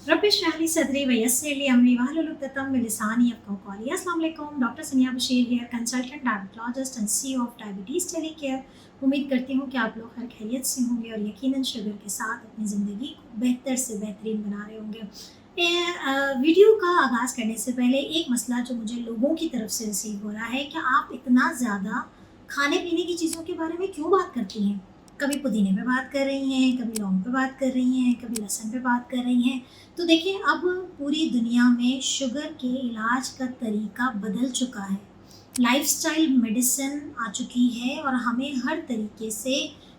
रब इश्रह ली सदरी व यस्सिर ली अमरी वहलुल उक़दतम मिन लिसानी यफ़क़हू क़ौली। अस्सलाम वालेकुम, डॉक्टर सनिया Bashir here, consultant diabetologist and CEO of diabetes टेलीकेयर। उम्मीद करती हूँ कि आप लोग खैर खैरियत से होंगे और यकीनन शुगर के साथ अपनी ज़िंदगी को बेहतर से बेहतरीन बना रहे होंगे। वीडियो का आगाज़ करने से पहले एक मसला जो मुझे लोगों की तरफ से रिसीव हो रहा है कि आप इतना ज़्यादा खाने-पीने की चीज़ों के बारे में क्यों बात करती हैं? कभी पुदीने पे बात कर रही हैं, कभी लौंग पे बात कर रही हैं, कभी लहसुन पे बात कर रही हैं। तो देखिए, अब पूरी दुनिया में शुगर के इलाज का तरीका बदल चुका है। लाइफ़स्टाइल मेडिसिन आ चुकी है और हमें हर तरीके से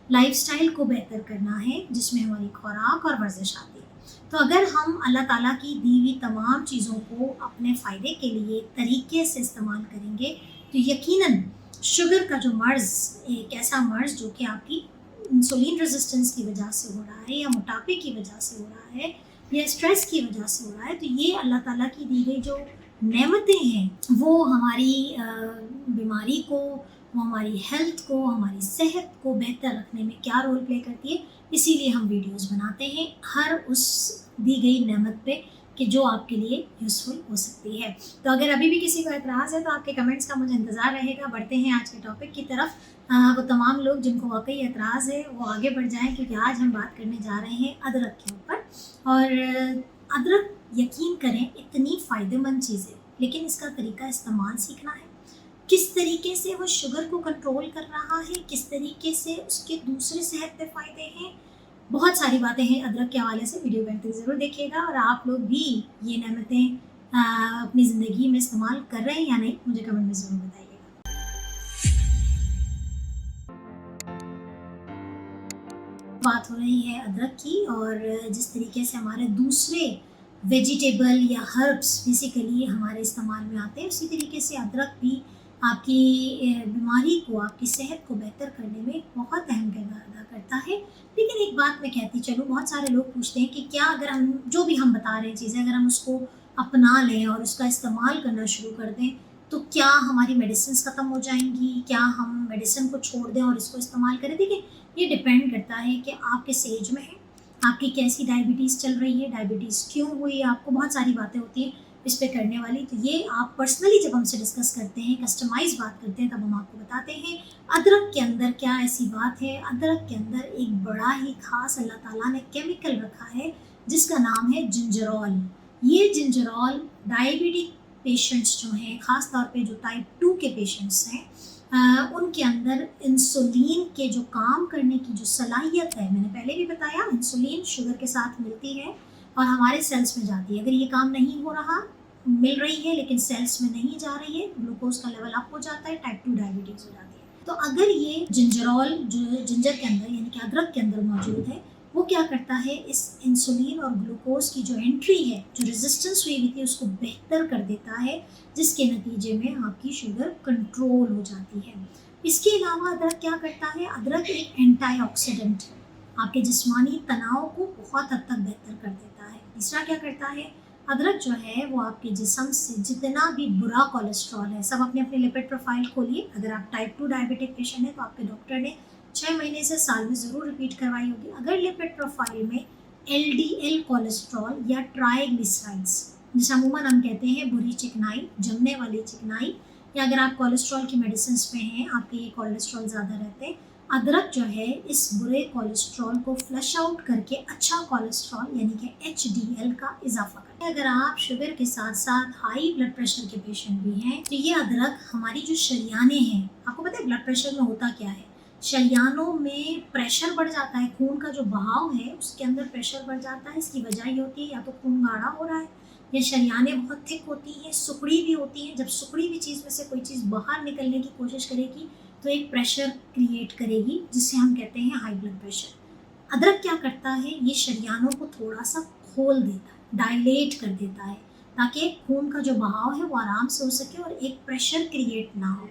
लाइफ़स्टाइल को बेहतर करना है, जिसमें हमारी खुराक और वर्जिश आती है। तो अगर हम अल्लाह ताला की दी हुई तमाम चीज़ों को अपने फ़ायदे के लिए तरीके से इस्तेमाल करेंगे, तो यकीनन शुगर का जो मर्ज़, एक ऐसा मर्ज़ जो कि आपकी इंसुलिन रेजिस्टेंस की वजह से हो रहा है या मोटापे की वजह से हो रहा है या स्ट्रेस की वजह से हो रहा है, तो ये अल्लाह ताला की दी गई जो नेमतें हैं वो हमारी बीमारी को, वो हमारी हेल्थ को, हमारी सेहत को बेहतर रखने में क्या रोल प्ले करती है। इसीलिए हम वीडियोस बनाते हैं हर उस दी गई नेमत पे कि जो आपके लिए यूज़फुल हो सकती है। तो अगर अभी भी किसी को एतराज़ है तो आपके कमेंट्स का मुझे इंतज़ार रहेगा। बढ़ते हैं आज के टॉपिक की तरफ। वो तमाम लोग जिनको वाक़ई एतराज़ है वो आगे बढ़ जाएँ, क्योंकि आज हम बात करने जा रहे हैं अदरक के ऊपर। और अदरक, यकीन करें, इतनी फ़ायदेमंद चीज़ है, लेकिन इसका तरीका इस्तेमाल सीखना है। किस तरीके से वो शुगर को कंट्रोल कर रहा है, किस तरीके से उसके दूसरे सेहत पे फ़ायदे हैं, बहुत सारी बातें हैं अदरक के हवाले से। वीडियो में ज़रूर देखिएगा और आप लोग भी ये नेमतें अपनी ज़िंदगी में इस्तेमाल कर रहे हैं या नहीं, मुझे कमेंट में ज़रूर बताइएगा। बात हो रही है अदरक की, और जिस तरीके से हमारे दूसरे वेजिटेबल या हर्ब्स बेसिकली हमारे इस्तेमाल में आते हैं, उसी तरीके से अदरक भी आपकी बीमारी को, आपकी सेहत को बेहतर करने में बहुत अहम किरदार अदा करता है। लेकिन एक बात मैं कहती चलूँ, बहुत सारे लोग पूछते हैं कि क्या अगर हम जो भी हम बता रहे हैं चीज़ें, अगर हम उसको अपना लें और उसका इस्तेमाल करना शुरू कर दें, तो क्या हमारी मेडिसिन्स ख़त्म हो जाएँगी? क्या हम मेडिसिन को छोड़ दें और इसको इस्तेमाल करें? देखिए, ये डिपेंड करता है कि आप किस एज में हैं, आपकी कैसी डायबिटीज़ चल रही है, डायबिटीज़ क्यों हुई, आपको बहुत सारी बातें होती हैं इस पे करने वाली। तो ये आप पर्सनली जब हमसे डिस्कस करते हैं, कस्टमाइज़ बात करते हैं, तब हम आपको बताते हैं अदरक के अंदर क्या ऐसी बात है। अदरक के अंदर एक बड़ा ही ख़ास अल्लाह ताला ने केमिकल रखा है जिसका नाम है जिंजरोल। ये जिंजरोल डायबिटिक पेशेंट्स जो हैं, ख़ास तौर पे जो टाइप 2 के पेशेंट्स हैं, उनके अंदर इंसुलिन के जो काम करने की जो सलाहियत है, मैंने पहले भी बताया, इंसुलिन शुगर के साथ मिलती है और हमारे सेल्स में जाती है। अगर ये काम नहीं हो रहा, मिल रही है लेकिन सेल्स में नहीं जा रही है, ग्लूकोज का लेवल अप हो जाता है, टाइप 2 डायबिटीज़ हो जाती है। तो अगर ये जिंजरोल जो जिंजर के अंदर यानी कि अदरक के अंदर मौजूद है, वो क्या करता है, इस इंसुलिन और ग्लूकोज की जो एंट्री है, जो रेजिस्टेंस हुई हुई थी, उसको बेहतर कर देता है, जिसके नतीजे में आपकी शुगर कंट्रोल हो जाती है। इसके अलावा अदरक क्या करता है, अदरक एक एंटीऑक्सीडेंट है, आपके जिस्मानी तनाव को बहुत हद तक बेहतर कर देता है। तीसरा क्या करता है, अदरक जो है वो आपके जिस्म से जितना भी बुरा कोलेस्ट्रॉल है, सब अपने अपने लिपिड प्रोफाइल खोलिए। अगर आप टाइप 2 डायबिटिक पेशेंट हैं तो आपके डॉक्टर ने 6 महीने से साल में ज़रूर रिपीट करवाई होगी। अगर लिपिड प्रोफाइल में एलडीएल कोलेस्ट्रॉल या ट्राइग्लिसराइड्स, जिसे अमूमन हम कहते हैं बुरी चिकनाई, जमने वाली चिकनाई, या अगर आप कोलेस्ट्रॉल की मेडिसिन पे हैं, आपके ये कोलेस्ट्रॉल ज़्यादा रहते हैं, अदरक जो है इस बुरे कोलेस्ट्रॉल को फ्लश आउट करके अच्छा कोलेस्ट्रॉल यानी कि एचडीएल का इजाफा करता है। अगर आप शुगर के साथ साथ हाई ब्लड प्रेशर के पेशेंट भी हैं, तो ये अदरक हमारी जो शरियाने हैं, आपको पता है ब्लड प्रेशर में होता क्या है, शरियानों में प्रेशर बढ़ जाता है, खून का जो बहाव है उसके अंदर प्रेशर बढ़ जाता है। इसकी वजह ये होती है या तो खून गाढ़ा हो रहा है, या शरियाने बहुत थिक होती हैं, सुकड़ी भी होती हैं। जब सुकड़ी हुई चीज़ में से कोई चीज़ बाहर निकलने की कोशिश करेगी तो एक प्रेशर क्रिएट करेगी, जिसे हम कहते हैं हाई ब्लड प्रेशर। अदरक क्या करता है, ये शरियानों को थोड़ा सा खोल देता है, डायलेट कर देता है, ताकि खून का जो बहाव है वो आराम से हो सके और एक प्रेशर क्रिएट ना हो।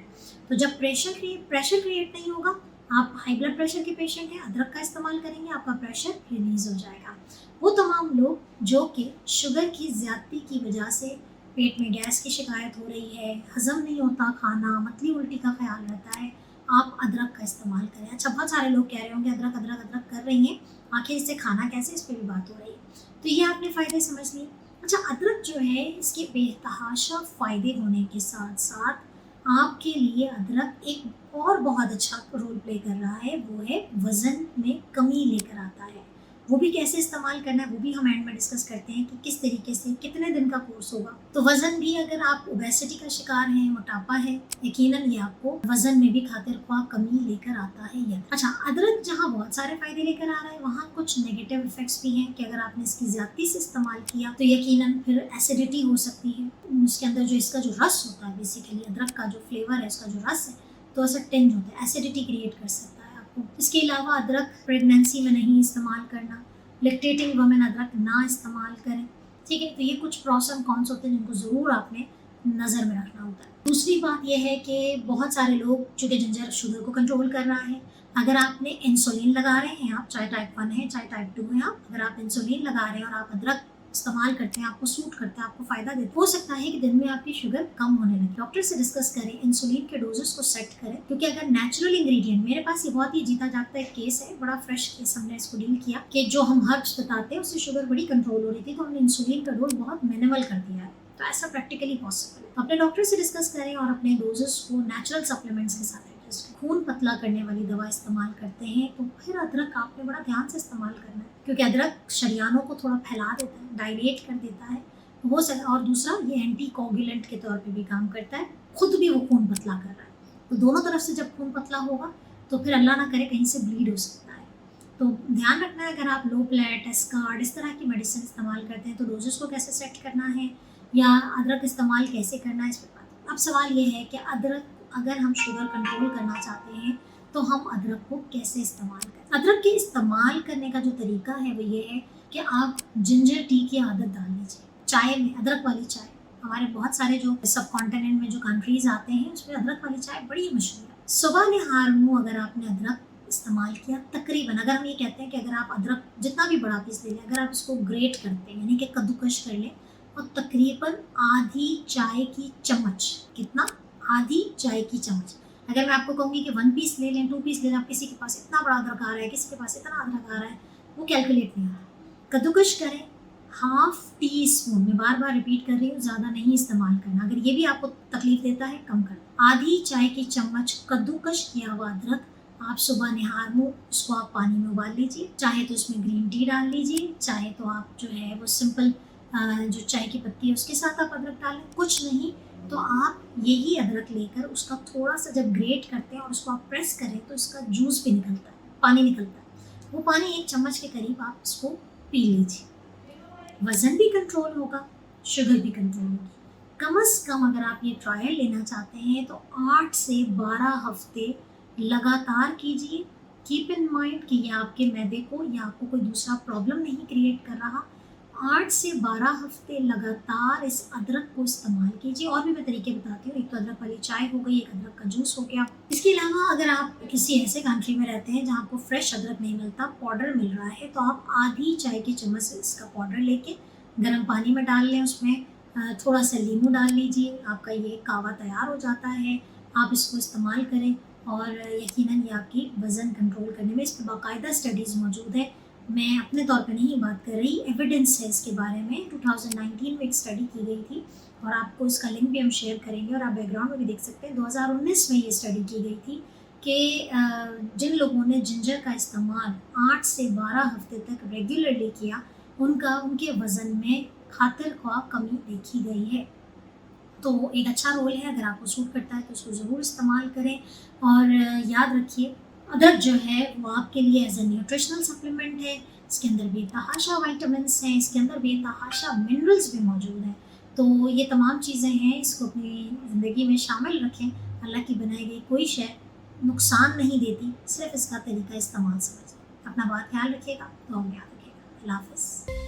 तो जब प्रेशर क्रिएट नहीं होगा, आप हाई ब्लड प्रेशर के पेशेंट हैं, अदरक का इस्तेमाल करेंगे, आपका प्रेशर रिलीज़ हो जाएगा। वो तमाम लोग जो कि शुगर की ज़्यादती की वजह से पेट में गैस की शिकायत हो रही है, हज़म नहीं होता खाना, मतली उल्टी का ख्याल रहता है, आप अदरक का इस्तेमाल करें। अच्छा, बहुत सारे लोग कह रहे होंगे अदरक अदरक अदरक कर रही हैं, आखिर इससे खाना कैसे, इस पर भी बात हो रही है। तो ये आपने फ़ायदे समझ लिए। अच्छा, अदरक जो है इसके बेतहाशा फ़ायदे होने के साथ साथ आपके लिए अदरक एक और बहुत अच्छा रोल प्ले कर रहा है, वो है वज़न में कमी लेकर आता है। वो भी कैसे इस्तेमाल करना है वो भी हम एंड में डिस्कस करते हैं कि किस तरीके से कितने दिन का कोर्स होगा। तो वज़न भी, अगर आप ओबेसिटी का शिकार हैं, मोटापा है, यकीनन ये आपको वज़न में भी खातिर ख्वाह कमी लेकर आता है ये। अच्छा, अदरक जहाँ बहुत सारे फ़ायदे लेकर आ रहा है, वहाँ कुछ नेगेटिव इफ़ेक्ट्स भी हैं कि अगर आपने इसकी ज़्यादती से इस्तेमाल किया तो यकीनन फिर एसिडिटी हो सकती है। उसके अंदर जो इसका जो रस होता है, बेसिकली अदरक का जो फ्लेवर है, उसका जो रस है, तो ऐसा टिंज होता है, एसिडिटी क्रिएट कर सकता है आपको। इसके अलावा अदरक प्रेगनेंसी में नहीं इस्तेमाल करना, लैक्टेटिंग वुमेन अदरक ना इस्तेमाल करें, ठीक है। तो ये कुछ प्रॉस एंड कॉन्स होते हैं जिनको ज़रूर आपने नज़र में रखना होता है। दूसरी बात यह है कि बहुत सारे लोग, चूँकि जिंजर शुगर को कंट्रोल कर रहा है, अगर आपने इंसुलिन लगा रहे हैं आप, चाहे टाइप 1 है चाहे टाइप 2 है आप, अगर आप इंसुलिन लगा रहे हैं और आप अदरक इस्तेमाल करते हैं, आपको सूट करता है, आपको फ़ायदा देता है, हो सकता है कि दिन में आपकी शुगर कम होने लगे। डॉक्टर से डिस्कस करें, इंसुलिन के डोजेस को सेट करें, क्योंकि अगर नेचुरल इंग्रेडिएंट, मेरे पास ये बहुत ही जीता जागता एक केस है, बड़ा फ्रेश केस, हमने इसको डील किया कि जो हम हर्ब्स बताते हैं उससे शुगर बड़ी कंट्रोल हो रही थी, तो हमने इंसुलिन का डोज बहुत मिनिमल कर दिया है। तो ऐसा प्रैक्टिकली पॉसिबल है। अपने डॉक्टर से डिस्कस करें और अपने डोजेस को नेचुरल सप्लीमेंट्स के साथ एडजस्ट करें। खून पतला करने वाली दवा इस्तेमाल करते हैं तो फिर अदरक आपने बड़ा ध्यान से इस्तेमाल करना है, क्योंकि अदरक शरियानों को थोड़ा फैला देता है, डायलेट कर देता है वो सब, और दूसरा ये एंटी कोगुलेंट के तौर पे भी काम करता है, खुद भी वो खून पतला कर रहा है। तो दोनों तरफ से जब खून पतला होगा तो फिर अल्लाह ना करे कहीं से ब्लीड हो सकता है। तो ध्यान रखना है, अगर आप लो प्लेट, एस्कार्ड, इस तरह की मेडिसिन इस्तेमाल करते हैं तो डोजेस को कैसे सेट करना है या अदरक इस्तेमाल कैसे करना है, इस पर बात। अब सवाल ये है कि अदरक, अगर हम शुगर कंट्रोल करना चाहते हैं तो हम अदरक को कैसे इस्तेमाल करें। अदरक के इस्तेमाल करने का जो तरीका है वो ये है कि आप जिंजर टी की आदत डाल लीजिए चाय में, अदरक वाली चाय। हमारे बहुत सारे जो सब कॉन्टिनेंट में जो कंट्रीज आते हैं उसमें अदरक वाली चाय बड़ी मशहूर है। सुबह निहार मुँह अगर आपने अदरक इस्तेमाल किया, तकरीबन, अगर हम ये कहते हैं कि अगर आप अदरक जितना भी बड़ा पीस ले लें, अगर आप इसको ग्रेट करते हैं यानी कि कद्दूकश कर लें, और तकरीबन आधी चाय की चम्मच, कितना, आधी चाय की चम्मच, अगर मैं आपको कहूँगी कि 1 पीस ले लें, 2 पीस ले लें, आप किसी के पास इतना बड़ा अदरक आ रहा है, किसी के पास इतना अदरक आ रहा है, वो कैलकुलेट नहीं आ रहा। कद्दूकश करें, हाफ टी स्पून, मैं बार बार रिपीट कर रही हूँ, ज़्यादा नहीं इस्तेमाल करना, अगर ये भी आपको तकलीफ देता है कम कर। आधी चाय की चम्मच कद्दूकश किया हुआ अदरक आप सुबह निहार मुँह उसको आप पानी में उबाल लीजिए, चाहे तो उसमें ग्रीन टी डाल लीजिए, चाहे तो आप जो है वो सिंपल जो चाय की पत्ती है उसके साथ आप अदरक डालें, कुछ नहीं तो आप यही अदरक लेकर उसका थोड़ा सा जब ग्रेट करते हैं और उसको आप प्रेस करें तो इसका जूस भी निकलता है, पानी निकलता है, वो पानी 1 चम्मच के करीब आप इसको पी लीजिए। वज़न भी कंट्रोल होगा, शुगर भी कंट्रोल होगी। कम से कम अगर आप ये ट्रायल लेना चाहते हैं तो 8 से 12 हफ्ते लगातार कीजिए। कीप इन माइंड कि ये आपके मैदे को या आपको कोई दूसरा प्रॉब्लम नहीं क्रिएट कर रहा। 8 से 12 हफ्ते लगातार इस अदरक को इस्तेमाल कीजिए। और भी मैं तरीके बताती हूँ, एक तो अदरक वाली चाय हो गई, एक अदरक का जूस हो गया। इसके अलावा अगर आप किसी ऐसे कंट्री में रहते हैं जहाँ आपको फ्रेश अदरक नहीं मिलता, पाउडर मिल रहा है, तो आप आधी चाय की चम्मच से इसका पाउडर लेके गर्म पानी में डाल लें, उसमें थोड़ा सा नींबू डाल लीजिए, आपका ये कावा तैयार हो जाता है। आप इसको इस्तेमाल करें और यकीनन ये आपकी वज़न कंट्रोल करने में, इस पर बाकायदा स्टडीज़ मौजूद है। मैं अपने तौर पे नहीं बात कर रही, एविडेंस है इसके बारे में। 2019 में एक स्टडी की गई थी और आपको इसका लिंक भी हम शेयर करेंगे और आप बैकग्राउंड में भी देख सकते हैं। 2019 में ये स्टडी की गई थी कि जिन लोगों ने जिंजर का इस्तेमाल 8 से 12 हफ्ते तक रेगुलरली किया, उनके वज़न में खातिर ख्वाह कमी देखी गई है। तो एक अच्छा रोल है, अगर आपको सूट करता है तो उसको ज़रूर इस्तेमाल करें। और याद रखिए, अदरक जो है वो आपके लिए एज ए न्यूट्रिशनल सप्लीमेंट है। इसके अंदर बेतहाशा विटामिन्स हैं, इसके अंदर बेतहाशा मिनरल्स भी मौजूद हैं। तो ये तमाम चीज़ें हैं, इसको अपनी ज़िंदगी में शामिल रखें। अल्लाह की बनाई गई कोई शय नुकसान नहीं देती, सिर्फ इसका तरीका इस्तेमाल समझें। अपना बहुत ख्याल रखिएगा, तो याद रखिएगा। अल्लाह हाफ़िज़।